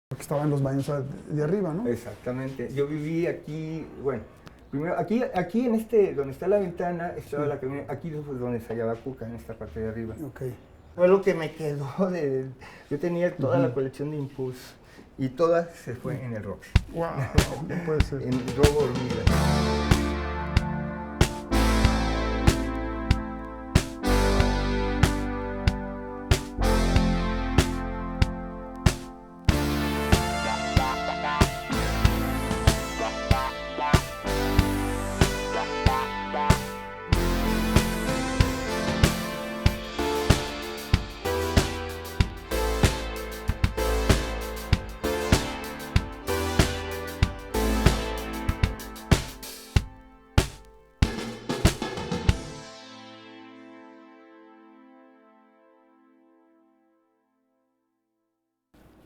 Porque estaba en los baños de arriba, ¿no? Exactamente. Yo viví aquí, bueno, primero aquí en donde está la ventana, estaba la camioneta, aquí es donde se hallaba Cuca, en esta parte de arriba. Ok. Fue lo que me quedó yo tenía toda la colección de Impulse y toda se fue en el Roxy. Wow, no puede ser. En robo hormiga.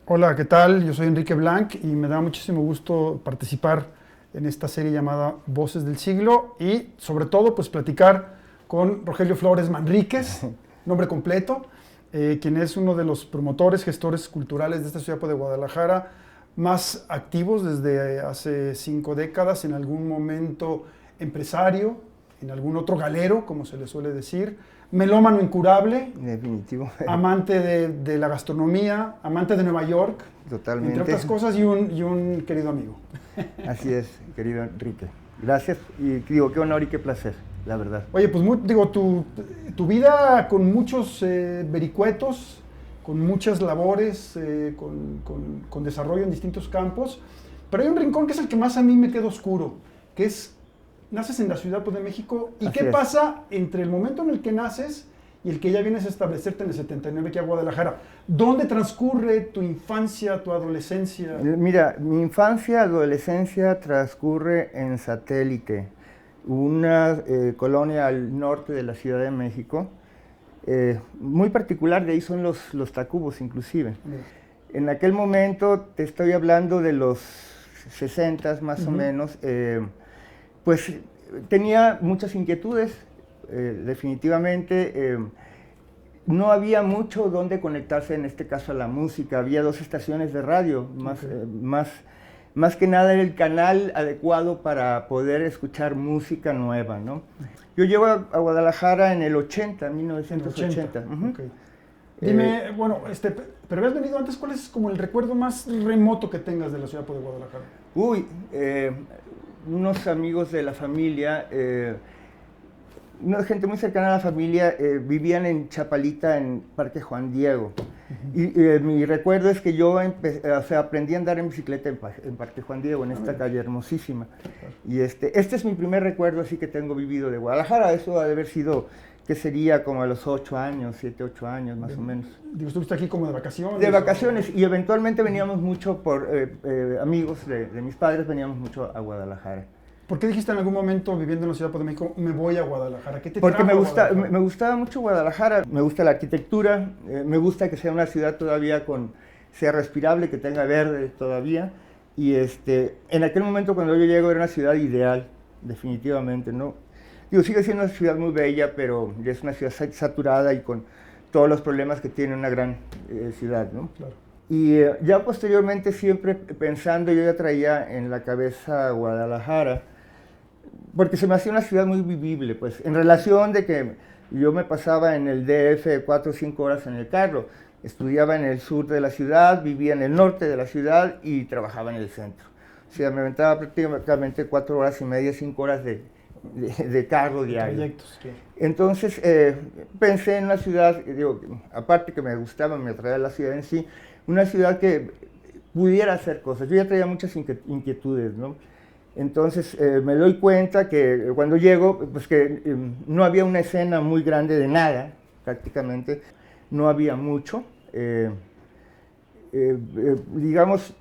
Hola, ¿qué tal? Yo soy Enrique Blanc y me da muchísimo gusto participar en esta serie llamada Voces del Siglo y sobre todo pues platicar con Rogelio Flores Manríquez, nombre completo, quien es uno de los promotores, gestores culturales de esta ciudad de Guadalajara más activos desde hace 5 décadas, en algún momento empresario, en algún otro galero, como se le suele decir, melómano incurable, Definitivo. amante de la gastronomía, amante de Nueva York, Totalmente. entre otras cosas, y un querido amigo. Así es, querido Enrique. Gracias y digo, qué honor y qué placer, la verdad. Oye, pues digo, tu vida con muchos vericuetos, con muchas labores, con desarrollo en distintos campos, pero hay un rincón que es el que más a mí me queda oscuro, que es, naces en la Ciudad de México, ¿y Así qué es. pasa entre el momento en el que naces y el que ya vienes a establecerte en el 79 aquí a Guadalajara? ¿Dónde transcurre tu infancia, tu adolescencia? Mira, mi infancia, adolescencia transcurre en Satélite, una colonia al norte de la Ciudad de México, muy particular, de ahí son los Tacubos inclusive. En aquel momento, te estoy hablando de los 60 más o menos, pues tenía muchas inquietudes, definitivamente. No había mucho donde conectarse, en este caso a la música. Había 2 estaciones de radio, más que nada era el canal adecuado para poder escuchar música nueva, ¿no? Yo llego a Guadalajara en el 80, 1980. Okay. Dime, bueno, pero habías venido antes, ¿cuál es como el recuerdo más remoto que tengas de la ciudad de Guadalajara? Unos amigos de la familia, una gente muy cercana a la familia, vivían en Chapalita, en Parque Juan Diego. Y mi recuerdo es que yo aprendí a andar en bicicleta en Parque Juan Diego, en esta calle hermosísima. Y este es mi primer recuerdo así que tengo vivido de Guadalajara. Eso ha de haber sido, que sería como a los 8 años, 7, 8 años más o menos. Digo, ¿estuviste aquí como de vacaciones? De vacaciones, y eventualmente veníamos mucho por amigos de mis padres, veníamos mucho a Guadalajara. ¿Por qué dijiste en algún momento, viviendo en la Ciudad de México, me voy a Guadalajara? ¿Qué te Porque trajo a Guadalajara? me gustaba mucho Guadalajara, me gusta la arquitectura, me gusta que sea una ciudad todavía sea respirable, que tenga verde todavía. Y en aquel momento cuando yo llego era una ciudad ideal, definitivamente, ¿no? Digo, sigue siendo una ciudad muy bella, pero ya es una ciudad saturada y con todos los problemas que tiene una gran ciudad, ¿no? Claro. Y ya posteriormente, siempre pensando, yo ya traía en la cabeza Guadalajara, porque se me hacía una ciudad muy vivible, pues, en relación de que yo me pasaba en el DF 4 o 5 horas en el carro, estudiaba en el sur de la ciudad, vivía en el norte de la ciudad y trabajaba en el centro. O sea, me aventaba prácticamente 4 horas y media, 5 horas de carro diario. Trayectos, claro. Entonces, pensé en una ciudad, digo, aparte que me gustaba, me atraía la ciudad en sí, una ciudad que pudiera hacer cosas. Yo ya traía muchas inquietudes, ¿no? Entonces me doy cuenta que cuando llego, pues que no había una escena muy grande de nada, prácticamente, no había mucho. Digamos,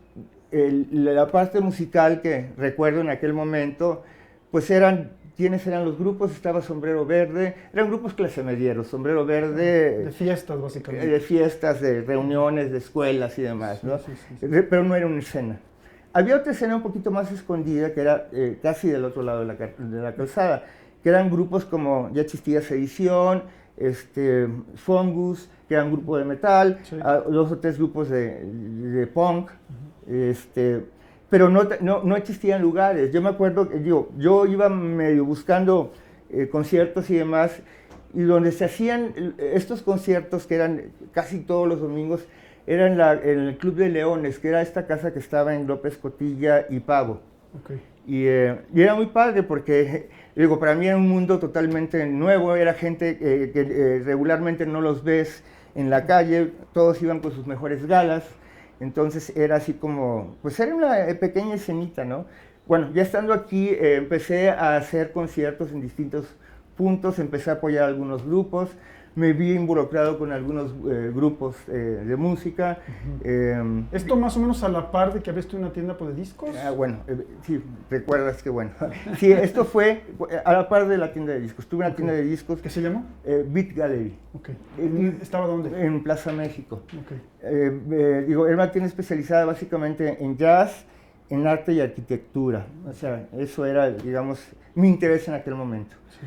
la parte musical que recuerdo en aquel momento, pues ¿quiénes eran los grupos? Estaba Sombrero Verde, eran grupos clase medieros, Sombrero Verde... De fiestas, básicamente. De fiestas, de reuniones, de escuelas y demás, ¿no? Sí. Pero no era una escena. Había otra escena un poquito más escondida, que era casi del otro lado de la calzada, que eran grupos como, ya existía Sedición, Fungus, que era un grupo de metal, Sí. 2 o 3 grupos de punk, pero no existían lugares. Yo me acuerdo que yo iba medio buscando conciertos y demás, y donde se hacían estos conciertos, que eran casi todos los domingos, era en el Club de Leones, que era esta casa que estaba en López Cotilla y Pavo. Okay. Y era muy padre porque, digo, para mí era un mundo totalmente nuevo, era gente que regularmente no los ves en la calle, todos iban con sus mejores galas, entonces era así como, pues era una pequeña escenita, ¿no? Bueno, ya estando aquí empecé a hacer conciertos en distintos puntos, empecé a apoyar algunos grupos, me vi involucrado con algunos grupos de música. ¿Esto más o menos a la par de que abriste una tienda de discos? Bueno, sí, recuerdas que bueno. Sí, esto fue a la par de la tienda de discos. Tuve una tienda de discos. ¿Qué se llamó? Beat Gallery. Okay. ¿Estaba dónde? En Plaza México. Okay. Era una tienda especializada básicamente en jazz, en arte y arquitectura. O sea, eso era, digamos, mi interés en aquel momento. Sí.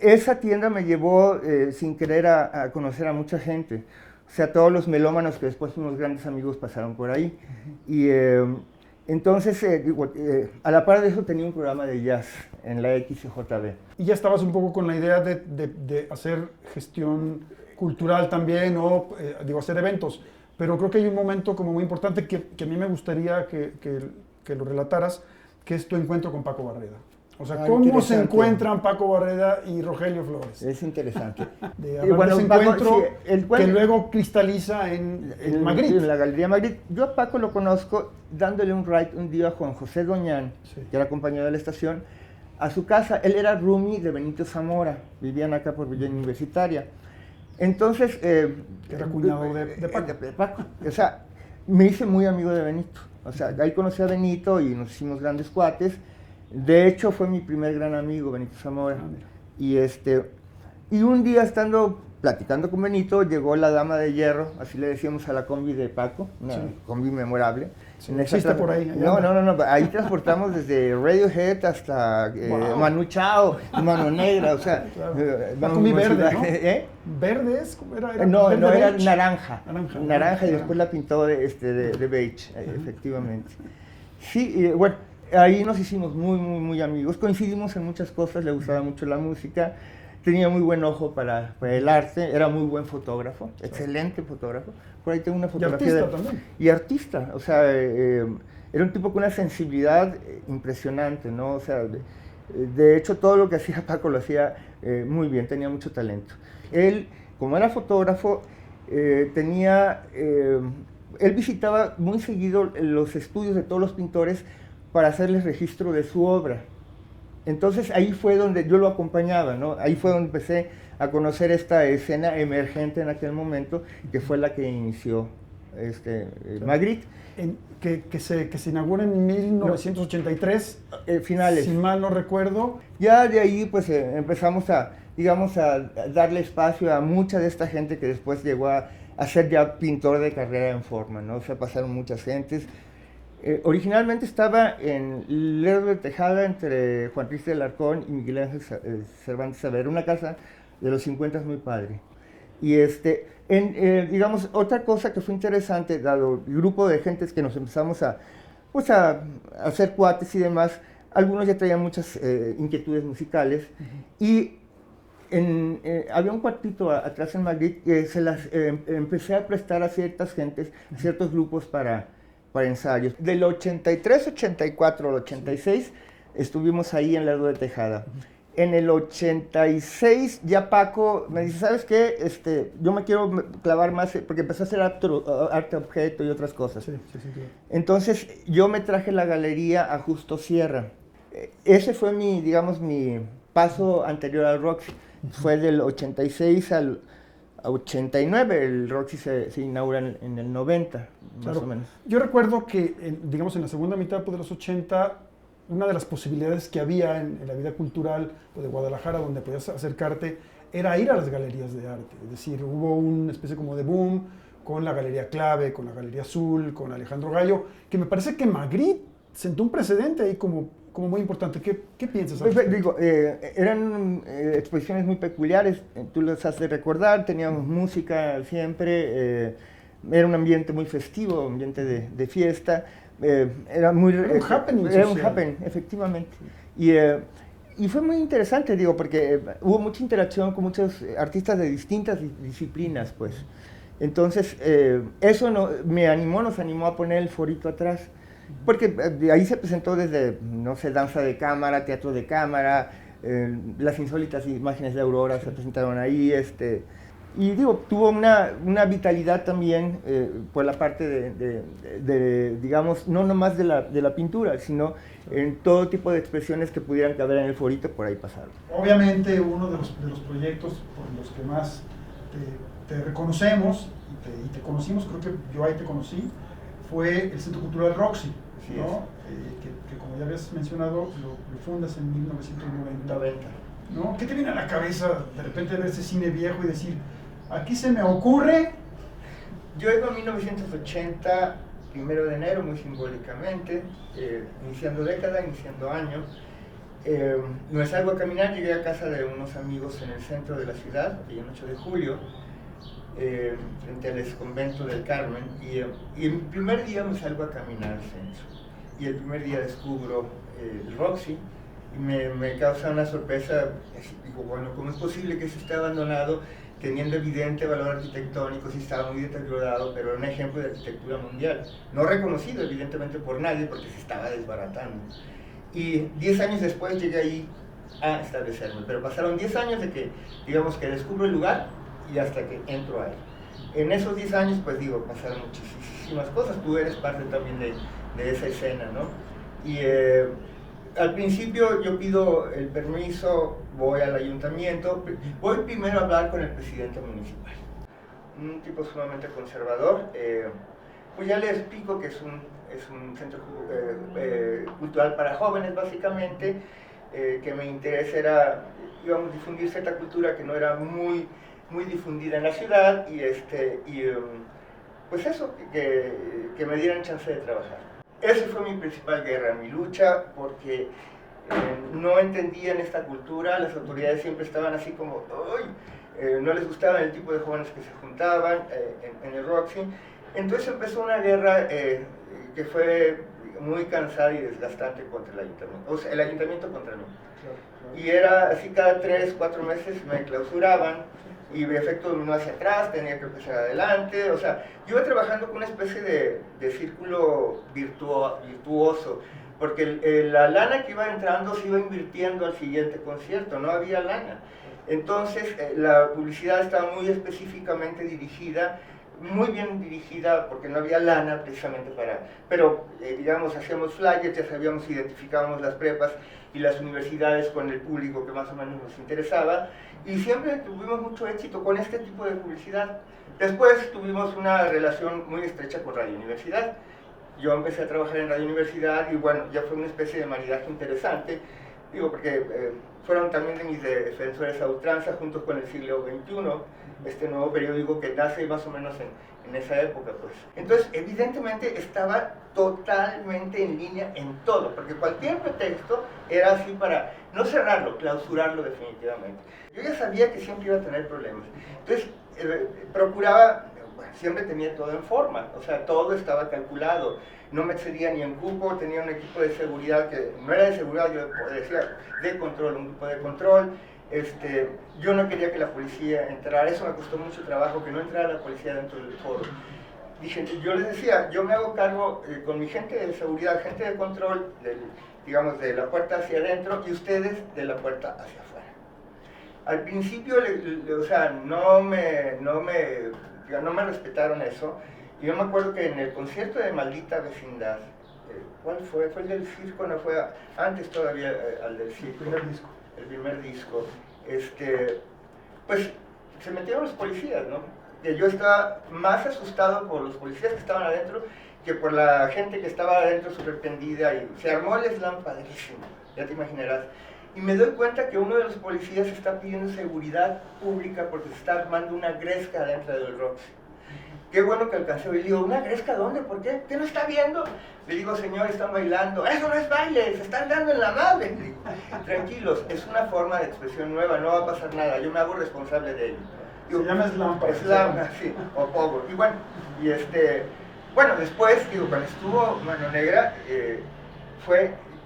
Esa tienda me llevó sin querer a conocer a mucha gente. O sea, todos los melómanos que después unos grandes amigos pasaron por ahí. Y entonces, a la par de eso tenía un programa de jazz en la XJB. Y ya estabas un poco con la idea de hacer gestión cultural también, o hacer eventos. Pero creo que hay un momento como muy importante que a mí me gustaría que lo relataras, que es tu encuentro con Paco Barreda. O sea, ¿cómo se encuentran Paco Barreda y Rogelio Flores? Es interesante. De ese encuentro que luego cristaliza en Magritte. En la Galería Magritte. Yo a Paco lo conozco dándole un ride un día a Juan José Doñán, sí, que era compañero de la estación, a su casa. Él era roomie de Benito Zamora, vivían acá por Villa Universitaria. Entonces... era cuñado de Paco. Paco. O sea, me hice muy amigo de Benito. O sea, ahí conocí a Benito y nos hicimos grandes cuates. De hecho, fue mi primer gran amigo, Benito Zamora. Y un día, estando platicando con Benito, llegó la Dama de Hierro, así le decíamos a la combi de Paco, una combi memorable. Sí, ¿existe por ahí? No, ahí transportamos desde Radiohead hasta Manu Chao, Mano Negra, o sea... Claro. La combi verde, ¿no? ¿Verde es? No, era beige. Naranja, y después la pintó de beige, efectivamente. Sí, y bueno... Ahí nos hicimos muy amigos, coincidimos en muchas cosas, le gustaba mucho la música, tenía muy buen ojo para el arte, era muy buen fotógrafo, excelente fotógrafo. Por ahí tengo una fotografía. Y artista también. Y artista, o sea, era un tipo con una sensibilidad impresionante, ¿no? O sea, de hecho todo lo que hacía Paco lo hacía muy bien, tenía mucho talento. Él, como era fotógrafo, él visitaba muy seguido los estudios de todos los pintores para hacerles registro de su obra. Entonces ahí fue donde yo lo acompañaba, ¿no? Ahí fue donde empecé a conocer esta escena emergente en aquel momento, que fue la que inició Magritte. Que se inaugura en 1983, finales. Si mal no recuerdo. Ya de ahí pues empezamos a darle espacio a mucha de esta gente que después llegó a ser ya pintor de carrera en forma, ¿no? O sea, pasaron muchas gentes. Originalmente estaba en Lerdo de Tejada entre Juan Triste Alarcón y Miguel Ángel Cervantes Saavedra, una casa de los 50 muy padre. Y digamos, otra cosa que fue interesante, dado el grupo de gentes que nos empezamos a hacer cuates y demás, algunos ya traían muchas inquietudes musicales, y había un cuartito atrás en Magritte que se las empecé a prestar a ciertas gentes, a ciertos grupos para ensayos. Del 83, 84 al 86 estuvimos ahí en Lerdo de Tejada. En el 86 ya Paco me dice, ¿sabes qué? Yo me quiero clavar más, porque empecé a hacer arte objeto y otras cosas. Sí, claro. Entonces yo me traje la galería a Justo Sierra. Ese fue mi paso anterior al Roxy. Fue del 86 al 89, el Roxy se inaugura en el 90, más o menos. Yo recuerdo que, en la segunda mitad de los 80, una de las posibilidades que había en la vida cultural de Guadalajara, donde podías acercarte, era ir a las galerías de arte. Es decir, hubo una especie como de boom con la Galería Clave, con la Galería Azul, con Alejandro Gallo, que me parece que Magritte sentó un precedente ahí como como muy importante. ¿Qué piensas? Digo, eran exposiciones muy peculiares, tú los has de recordar, teníamos música siempre, era un ambiente muy festivo, un ambiente de fiesta, era muy... Era un happening Era un social. happening, efectivamente. Y fue muy interesante, digo, porque hubo mucha interacción con muchos artistas de distintas disciplinas, pues. Entonces, eso nos animó a poner el forito atrás. Porque de ahí se presentó desde, no sé, danza de cámara, teatro de cámara, las insólitas imágenes de Aurora se presentaron ahí, y digo, tuvo una vitalidad también por la parte digamos, no nomás de la pintura, sino en todo tipo de expresiones que pudieran caber en el forito, por ahí pasaron. Obviamente uno de los proyectos por los que más te reconocemos y te conocimos, creo que yo ahí te conocí, fue el Centro Cultural Roxy, Sí, ¿no? Que como ya habías mencionado, lo fundas en 1990. ¿No? ¿Qué te viene a la cabeza de repente ver ese cine viejo y decir, aquí se me ocurre? Yo iba en 1980, 1 de enero, muy simbólicamente, iniciando década, iniciando año. Me salgo a caminar, llegué a casa de unos amigos en el centro de la ciudad, el 8 de julio, frente al exconvento del Carmen, y el primer día me salgo a caminar al centro. Y el primer día descubro el Roxy, y me causa una sorpresa. Digo, bueno, ¿cómo es posible que se esté abandonado, teniendo evidente valor arquitectónico? Sí, estaba muy deteriorado, pero era un ejemplo de arquitectura mundial, no reconocido evidentemente por nadie porque se estaba desbaratando. Y 10 años después llegué ahí a establecerme, pero pasaron 10 años de que, digamos, que descubro el lugar y hasta que entro ahí. En esos 10 años, pues digo, pasaron muchísimas cosas. Tú eres parte también de esa escena, ¿no? Y al principio yo pido el permiso, voy al ayuntamiento, voy primero a hablar con el presidente municipal, un tipo sumamente conservador. Pues ya le explico que es un centro cultural para jóvenes, básicamente, que mi interés era, digamos, difundir cierta cultura que no era muy difundida en la ciudad, pues eso, que me dieran chance de trabajar. Esa fue mi principal guerra, mi lucha, porque no entendían esta cultura, las autoridades siempre estaban así como, no les gustaba el tipo de jóvenes que se juntaban en el Roxy. Entonces empezó una guerra que fue muy cansada y desgastante contra el ayuntamiento, o sea, el ayuntamiento contra mí. Y era así, cada 3, 4 meses me clausuraban, y el efecto dominó hacia atrás, tenía que empezar adelante. O sea, yo iba trabajando con una especie de círculo virtuoso, porque la lana que iba entrando se iba invirtiendo al siguiente concierto, no había lana. Entonces la publicidad estaba muy específicamente dirigida, muy bien dirigida, porque no había lana precisamente pero digamos, hacíamos flyers, ya sabíamos, identificábamos las prepas y las universidades con el público que más o menos nos interesaba, y siempre tuvimos mucho éxito con este tipo de publicidad. Después tuvimos una relación muy estrecha con Radio Universidad. Yo empecé a trabajar en Radio Universidad y bueno, ya fue una especie de maridaje interesante, digo, porque fueron también de mis defensores a ultranza, junto con el Siglo XXI, este nuevo periódico que nace más o menos en esa época, pues. Entonces, evidentemente estaba totalmente en línea en todo, porque cualquier pretexto era así para no cerrarlo, clausurarlo definitivamente. Yo ya sabía que siempre iba a tener problemas, entonces procuraba, bueno, siempre tenía todo en forma, o sea, todo estaba calculado, no me excedía ni en cupo, tenía un equipo de seguridad que no era de seguridad, yo decía de control, un grupo de control. Yo no quería que la policía entrara, eso me costó mucho trabajo, que no entrara la policía dentro del foro. Yo les decía, yo me hago cargo con mi gente de seguridad, gente de control, digamos, de la puerta hacia adentro, y ustedes de la puerta hacia afuera. Al principio, o sea, no me respetaron eso, y yo me acuerdo que en el concierto de Maldita Vecindad, ¿cuál fue? ¿Fue el del circo? No, fue antes todavía al del circo. El primer disco, pues se metieron los policías, ¿no? Que yo estaba más asustado por los policías que estaban adentro que por la gente que estaba adentro súper tendida, y se armó el slam padrísimo, ya te imaginarás. Y me doy cuenta que uno de los policías está pidiendo seguridad pública porque se está armando una gresca dentro del Roxy. qué bueno que alcancé. Y le digo, ¿una gresca dónde? ¿Por qué? ¿Qué no está viendo? Le digo, señor, están bailando. Eso no es baile, se están dando en la madre. Le digo, tranquilos, es una forma de expresión nueva, no va a pasar nada, yo me hago responsable de ello. Digo, se llama slam. Slam, sí, o pogo. Y bueno, bueno, después, digo, cuando estuvo Mano Negra,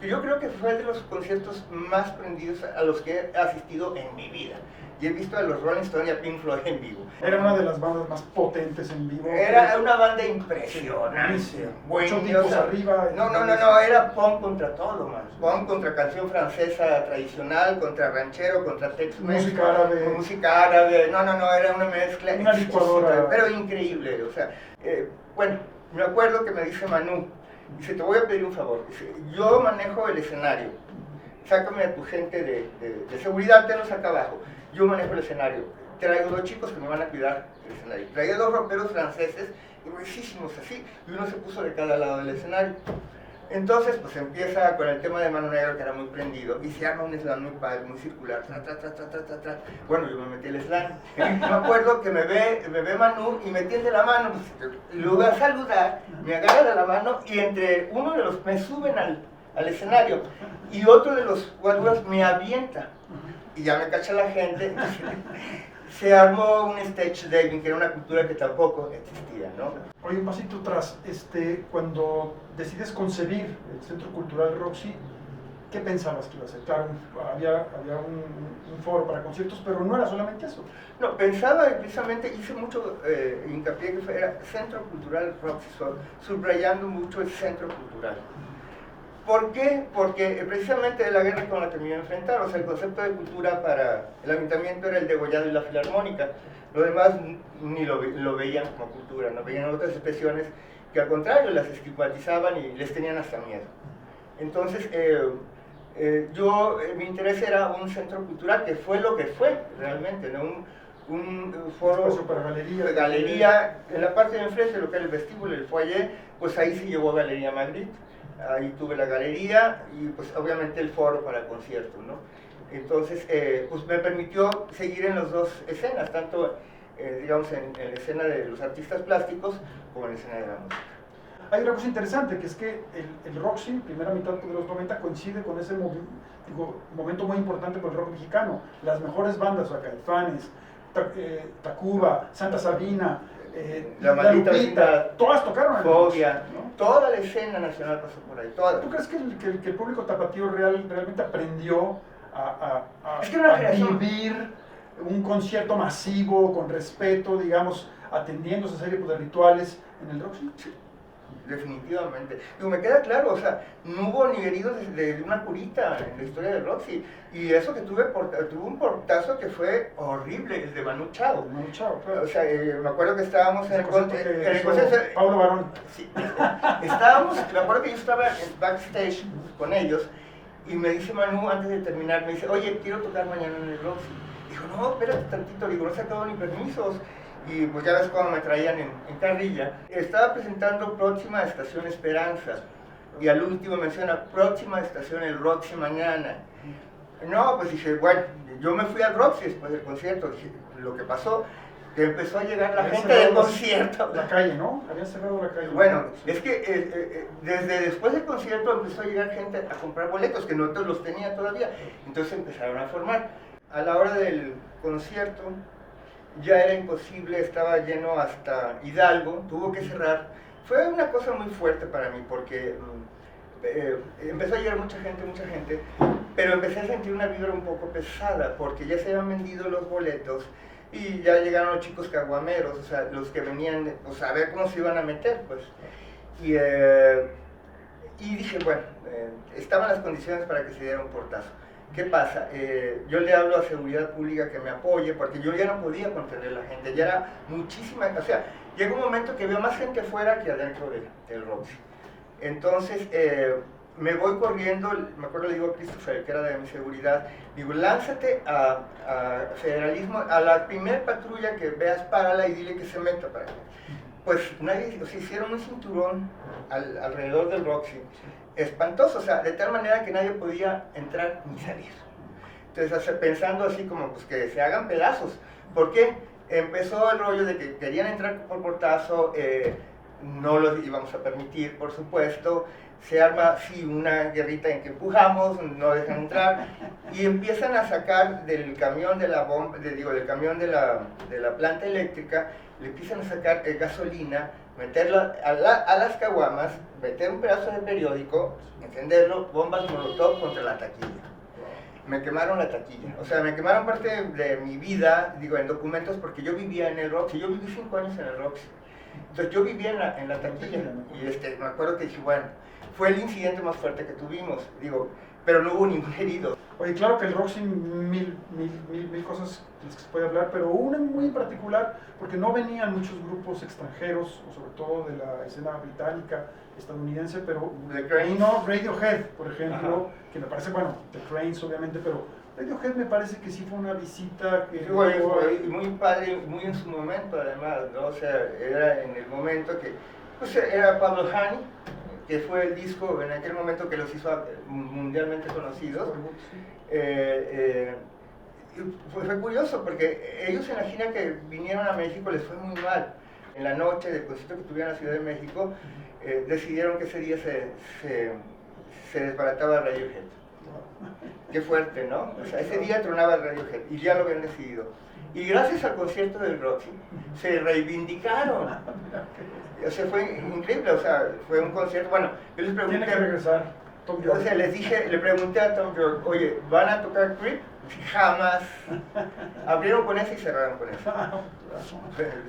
yo creo que fue de los conciertos más prendidos a los que he asistido en mi vida. Y he visto a los Rolling Stones y a Pink Floyd en vivo. Era una de las bandas más potentes en vivo. Era una banda impresionante. Sí, Bueno, tipos arriba. No, era punk contra todo, man. Punk contra canción francesa tradicional, contra ranchero, contra Tex-Mex. Música árabe. No, era una mezcla. Una licuadora. Pero increíble, o sea. Bueno, me acuerdo que me dice Manu, dice, te voy a pedir un favor. Dice, yo manejo el escenario. Sácame a tu gente de seguridad, tenlos acá abajo. Yo manejo el escenario. Traigo 2 chicos que me van a cuidar el escenario. Traía 2 rockeros franceses, gruesísimos así, y uno se puso de cada lado del escenario. Entonces, pues empieza con el tema de Mano Negra, que era muy prendido, y se arma un slam muy padre, muy circular, Bueno, yo me metí el slam. Me acuerdo que me ve Manu y me tiende la mano, pues, luego a saludar, me agarra de la mano, y entre uno de los, me suben al escenario, y otro de los guaruras me avienta. Y ya me cacha la gente, se armó un stage diving, que era una cultura que tampoco existía, ¿no? Oye, un pasito atrás, cuando decides concebir el Centro Cultural Roxy, ¿qué pensabas que iba a ser? Claro, había un foro para conciertos, pero no era solamente eso. No, pensaba, precisamente, hice mucho hincapié que era Centro Cultural Roxy, subrayando mucho el Centro Cultural. ¿Por qué? Porque precisamente de la guerra con la que me iba a enfrentar, o sea, el concepto de cultura para el ayuntamiento era el degollado y la filarmónica. Lo demás ni lo veían como cultura, no veían otras expresiones que al contrario las estigmatizaban y les tenían hasta miedo. Entonces, mi interés era un centro cultural, que fue lo que fue realmente, ¿no? Un foro para galería, en la parte de enfrente, lo que era el vestíbulo, el foyer, pues ahí se llevó Galería Magritte. Ahí tuve la galería y pues obviamente el foro para el concierto, ¿no? Entonces, pues me permitió seguir en las 2 escenas, tanto, digamos, en la escena de los artistas plásticos como en la escena de la música. Hay una cosa interesante, que es que el Roxy, primera mitad de los 90, coincide con ese momento muy importante para el rock mexicano. Las mejores bandas, o sea, Caifanes, Tacuba, Santa Sabina, La Maldita Lupita, todas tocaron. Fobia, ¿no? Toda la escena nacional pasó por ahí, toda. ¿Tú crees que el público tapatío realmente aprendió a vivir un concierto masivo, con respeto, digamos, atendiendo esa serie de rituales en el Roxy? Sí, definitivamente. Digo, me queda claro, o sea, no hubo ni heridos de una curita en la historia del Roxy. Y eso que tuve un portazo que fue horrible, el de Manu Chao. Manu Chao, claro. O sea, me acuerdo que estábamos en el concierto. Pablo Barón. Sí, me acuerdo que yo estaba en backstage con ellos y me dice Manu antes de terminar, me dice, oye, quiero tocar mañana en el Roxy. Dijo, no, espérate tantito, digo, no he sacado ni permisos. Y pues ya ves cómo me traían en carrilla. Estaba presentando Próxima Estación Esperanza. Y al último menciona, Próxima Estación el Roxy mañana. No, pues dije, bueno, yo me fui al Roxy después del concierto. Dije, lo que pasó, que empezó a llegar la gente del concierto. La calle, ¿no? Habían cerrado la calle. Bueno, es que desde después del concierto empezó a llegar gente a comprar boletos, que no todos los tenía todavía. Entonces empezaron a formar. A la hora del concierto ya era imposible, estaba lleno hasta Hidalgo, tuvo que cerrar. Fue una cosa muy fuerte para mí porque empezó a llegar mucha gente, pero empecé a sentir una vibra un poco pesada porque ya se habían vendido los boletos y ya llegaron los chicos caguameros, o sea, los que venían pues, a ver cómo se iban a meter, pues. Y dije, bueno, estaban las condiciones para que se diera un portazo. ¿Qué pasa? Yo le hablo a Seguridad Pública que me apoye, porque yo ya no podía contener a la gente, ya era muchísima, o sea, llegó un momento que veo más gente afuera que adentro del Roxy. Entonces, me voy corriendo, me acuerdo le digo a Christopher, que era de mi seguridad, digo, lánzate a federalismo, a la primer patrulla que veas, párala y dile que se meta para allá. Pues nadie, o sea, hicieron un cinturón alrededor del Roxy, espantoso, o sea, de tal manera que nadie podía entrar ni salir. Entonces, pensando así como pues, que se hagan pedazos. ¿Por qué? empezó el rollo de que querían entrar por portazo, no los íbamos a permitir, por supuesto. Se arma, sí, una guerrita en que empujamos, no dejan entrar, y empiezan a sacar del camión de la bomba, del camión de la planta eléctrica, le empiezan a sacar gasolina, meterla a las caguamas, meter un pedazo de periódico, encenderlo, bombas molotov contra la taquilla. Me quemaron la taquilla, o sea, me quemaron parte de mi vida, en documentos, porque yo vivía en el Roxy, yo viví 5 años en el Roxy. Entonces yo vivía en la taquilla, y me acuerdo que dije, bueno, fue el incidente más fuerte que tuvimos, pero no hubo ningún herido. Oye, claro que el Roxy, mil cosas de las que se puede hablar, pero una muy en particular, porque no venían muchos grupos extranjeros, o sobre todo de la escena británica, estadounidense, pero vino Radiohead, por ejemplo, que me parece, bueno, The Cranes obviamente, pero Radiohead me parece que sí fue una visita que... Fue muy padre, muy en su momento además, ¿no? O sea, era en el momento que, pues era Pablo Honey, que fue el disco en aquel momento que los hizo mundialmente conocidos. Fue curioso porque ellos en la gira que vinieron a México les fue muy mal. En la noche del concierto que tuvieron en la Ciudad de México, decidieron que ese día se desbarataba Radiohead. Qué fuerte, ¿no? O sea, ese día tronaba Radiohead y ya lo habían decidido. Y gracias al concierto del Roxy, se reivindicaron. O sea, fue increíble, o sea, fue un concierto, bueno, yo les pregunté... Tiene que regresar Tom York. O sea, le pregunté a Tom York, oye, ¿van a tocar Creep? Jamás. Abrieron con ese y cerraron con ese.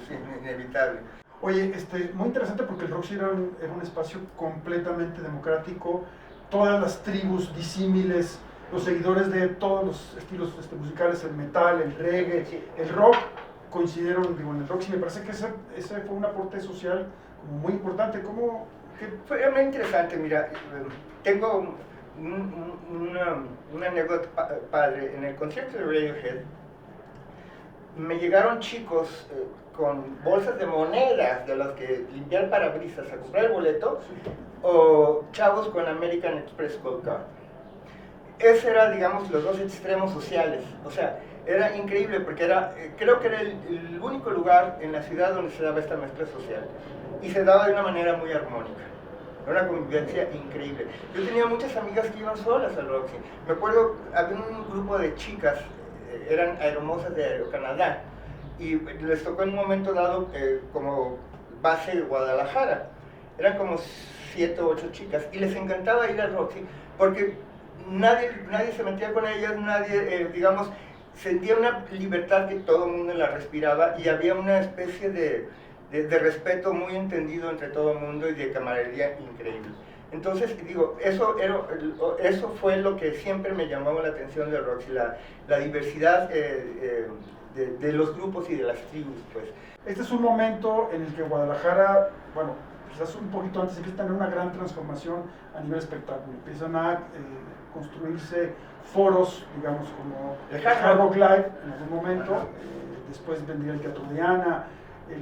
Sí, inevitable. Oye, muy interesante porque el Roxy era un espacio completamente democrático, todas las tribus disímiles, los seguidores de todos los estilos musicales, el metal, el reggae, el rock, coincidieron en el Roxy. Me parece que ese fue un aporte social como muy importante. Fue muy interesante, mira, tengo una anécdota padre. En el concierto de Radiohead me llegaron chicos con bolsas de monedas de las que limpiar parabrisas a comprar el boleto, o chavos con American Express Gold Card. Ese era, digamos, los dos extremos sociales. O sea, era increíble porque creo que era el único lugar en la ciudad donde se daba esta mezcla social, y se daba de una manera muy armónica. Era una convivencia increíble. Yo tenía muchas amigas que iban solas al Roxy. Me acuerdo, había un grupo de chicas, eran aeromosas de Aerocanadá, y les tocó en un momento dado como base de Guadalajara. Eran como 7 o 8 chicas, y les encantaba ir al Roxy porque nadie se metía con ellas, nadie, digamos, sentía una libertad que todo el mundo la respiraba, y había una especie de respeto muy entendido entre todo el mundo y de camaradería increíble. Entonces, eso fue lo que siempre me llamaba la atención del Roxy, la diversidad de los grupos y de las tribus, pues. Este es un momento en el que Guadalajara, bueno, quizás un poquito antes, empieza a tener una gran transformación a nivel espectáculo. Empiezan a construirse foros, digamos, como el Hard Rock Live en algún momento, después vendría el Teatro Diana.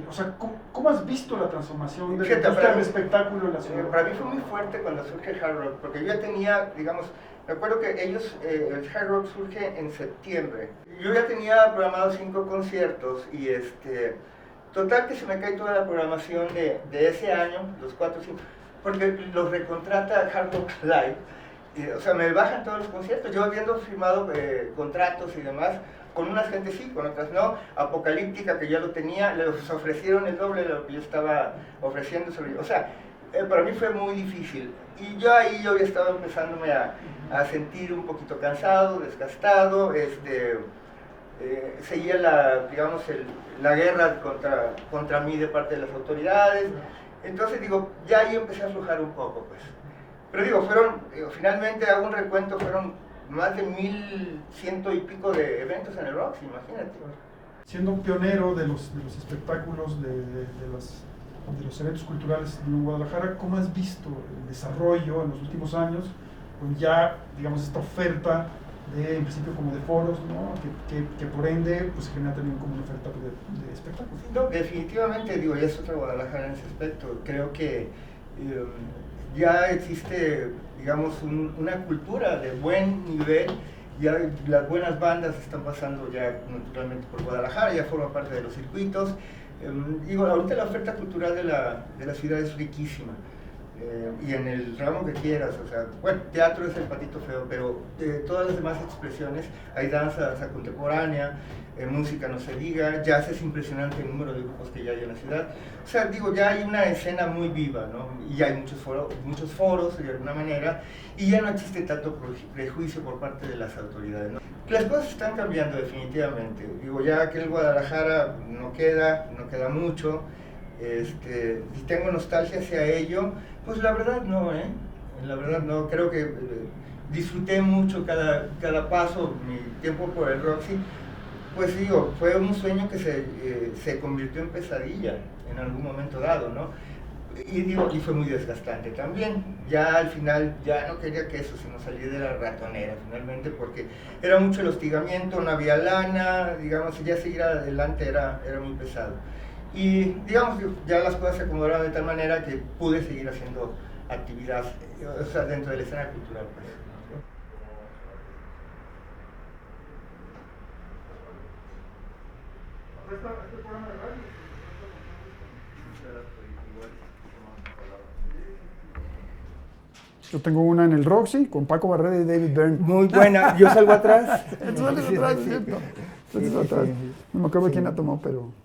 O sea, ¿cómo has visto la transformación del espectáculo en la ciudad? Para mí fue muy fuerte cuando surge el Hard Rock, porque yo ya tenía, digamos, me acuerdo que el Hard Rock surge en septiembre. Yo ya tenía programados 5 conciertos, y total que se me cae toda la programación de ese año, los 4 o 5, porque los recontrata Hard Rock Live. O sea, me bajan todos los conciertos, yo habiendo firmado contratos y demás, con unas gentes sí, con otras no. Apocalíptica, que ya lo tenía, les ofrecieron el doble de lo que yo estaba ofreciendo. O sea, para mí fue muy difícil. Y yo había estado empezándome a sentir un poquito cansado, desgastado, seguía la guerra contra mí de parte de las autoridades. Entonces ya ahí empecé a aflojar un poco, pues. Pero finalmente hago un recuento, fueron más de 1,100 y pico de eventos en el Roxy, imagínate. Siendo un pionero de los espectáculos, de los eventos culturales en Guadalajara, ¿cómo has visto el desarrollo en los últimos años con ya, digamos, esta oferta en principio como de foros, ¿no? que por ende pues, se genera también como una oferta de espectáculos? No, definitivamente, ya es otra Guadalajara en ese aspecto. Creo que ya existe, digamos, una cultura de buen nivel, ya las buenas bandas están pasando ya naturalmente por Guadalajara, ya forman parte de los circuitos. Digo, ahorita la oferta cultural de la ciudad es riquísima. Y en el ramo que quieras, o sea, bueno, teatro es el patito feo, pero todas las demás expresiones, hay danza contemporánea, música no se diga, jazz es impresionante el número de grupos que ya hay en la ciudad. O sea, digo, ya hay una escena muy viva, ¿no? Y hay muchos foros de alguna manera, y ya no existe tanto prejuicio por parte de las autoridades, ¿no? Las cosas están cambiando definitivamente. Digo, ya que el Guadalajara no queda mucho. Si tengo nostalgia hacia ello, pues la verdad no, la verdad no, creo que disfruté mucho cada paso, mi tiempo por el Roxy, pues digo, fue un sueño que se convirtió en pesadilla en algún momento dado, ¿no? Y fue muy desgastante también. Ya al final ya no quería que eso se nos saliera de la ratonera finalmente, porque era mucho el hostigamiento, no había lana, digamos, ya seguir adelante era muy pesado. Y digamos que ya las cosas se acomodaron de tal manera que pude seguir haciendo actividad, o sea, dentro de la escena cultural, pues. Yo tengo una en el Roxy con Paco Barrera y David Byrne. Muy buena, yo salgo atrás. Tú sales atrás, ¿cierto? No me acuerdo quién la tomó, pero...